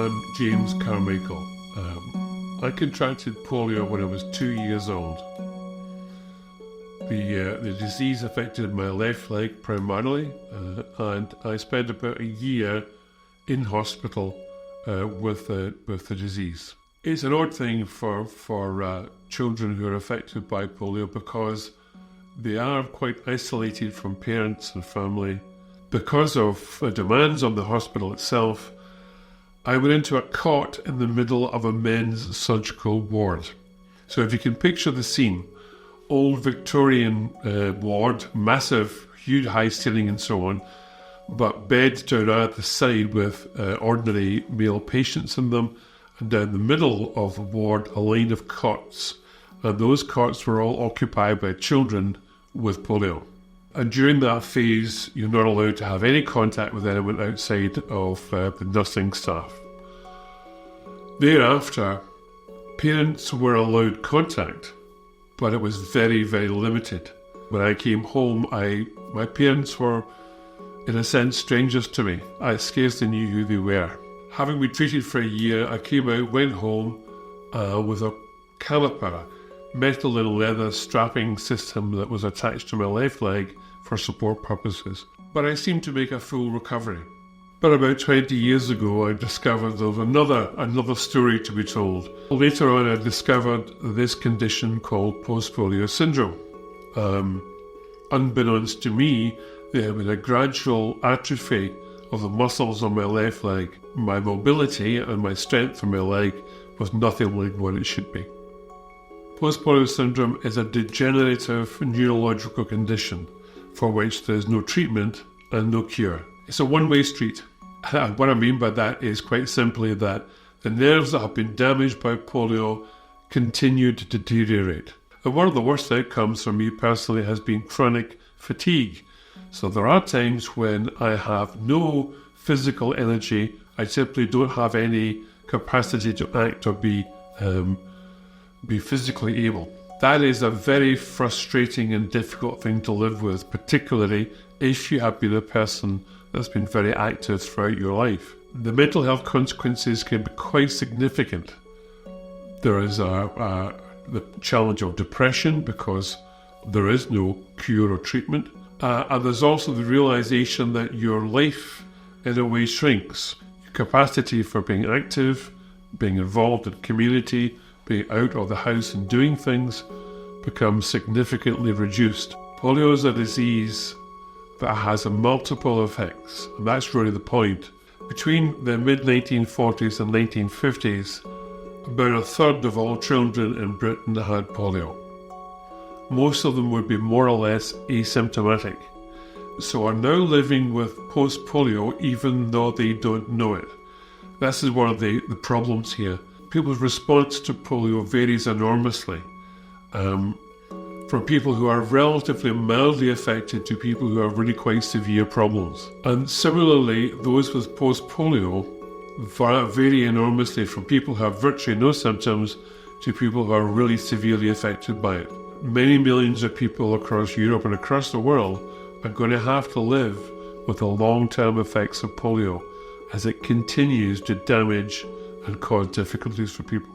I'm James Carmichael. I contracted polio when I was 2 years old. The disease affected my left leg primarily, and I spent about a year in hospital with the disease. It's an odd thing for children who are affected by polio because they are quite isolated from parents and family. Because of the demands on the hospital itself, I went into a cot in the middle of a men's surgical ward. So if you can picture the scene, old Victorian ward, massive, huge high ceiling and so on, but beds down at the side with ordinary male patients in them, and down the middle of the ward a line of cots, and those cots were all occupied by children with polio. And during that phase, you're not allowed to have any contact with anyone outside of the nursing staff. Thereafter, parents were allowed contact, but it was very, very limited. When I came home, my parents were, in a sense, strangers to me. I scarcely knew who they were. Having been treated for a year, I came out, went home with a caliper, metal and leather strapping system that was attached to my left leg for support purposes. But I seemed to make a full recovery. But about 20 years ago, I discovered there was another story to be told. Later on, I discovered this condition called Post-Polio Syndrome. Unbeknownst to me, there had been a gradual atrophy of the muscles on my left leg. My mobility and my strength on my leg was nothing like what it should be. Post-polio syndrome is a degenerative neurological condition for which there is no treatment and no cure. It's a one-way street. What I mean by that is quite simply that the nerves that have been damaged by polio continue to deteriorate. And one of the worst outcomes for me personally has been chronic fatigue. So there are times when I have no physical energy, I simply don't have any capacity to act or be physically able. That is a very frustrating and difficult thing to live with, particularly if you have been a person that's been very active throughout your life. The mental health consequences can be quite significant. There is the challenge of depression because there is no cure or treatment. And there's also the realization that your life in a way shrinks. Your capacity for being active, being involved in community, being out of the house and doing things becomes significantly reduced. Polio is a disease that has multiple effects, and that's really the point. Between the mid-1940s and 1950s, about a third of all children in Britain had polio. Most of them would be more or less asymptomatic, so are now living with post-polio even though they don't know it. This is one of the problems here. People's response to polio varies enormously, from people who are relatively mildly affected to people who have really quite severe problems. And similarly, those with post-polio vary enormously from people who have virtually no symptoms to people who are really severely affected by it. Many millions of people across Europe and across the world are going to have to live with the long-term effects of polio as it continues to damage and cause difficulties for people.